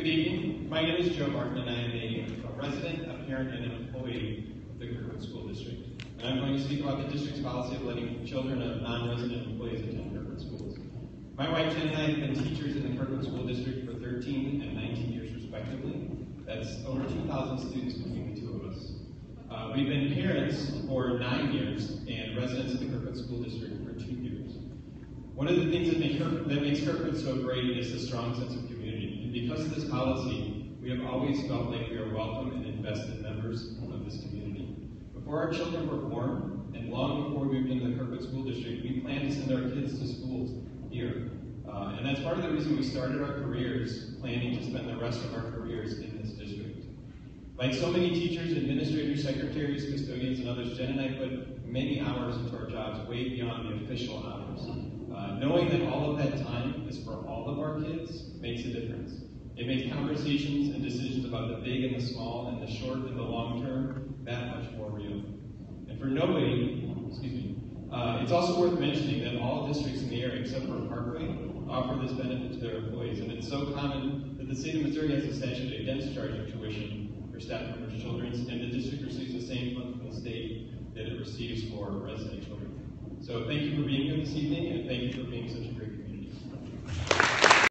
evening. My name is Joe Martin, and I am a resident, a parent, and an employee of the Kirkwood School District. And I'm going to speak about the district's policy of letting children of non-resident employees attend Kirkwood schools. My wife Jen and I have been teachers in the Kirkwood School District for 13 and 19 years respectively. That's over 2,000 students between the two of us. We've been parents for 9 years and residents of the Kirkwood School District for 2 years. One of the things that makes Kirkwood so great is the strong sense of community. And because of this policy, we have always felt like we are welcome and invested members of this community. Before our children were born, and long before we moved into the Kirkwood School District, we planned to send our kids to schools here. And that's part of the reason we started our careers planning to spend the rest of our careers in this district. Like so many teachers, administrators, secretaries, custodians, and others, Jen and I put many hours into our jobs way beyond the official hours. Knowing that all of that time is for all of our kids makes a difference. It makes conversations and decisions about the big and the small and the short and the long term that much more real. And for nobody, it's also worth mentioning that all districts in the area, except for Parkway, offer this benefit to their employees. And it's so common that the state of Missouri has a statute against charging tuition for staff members' children, and the district receives the same funds from the state that it receives for resident children. So thank you for being here this evening, and thank you for being such a great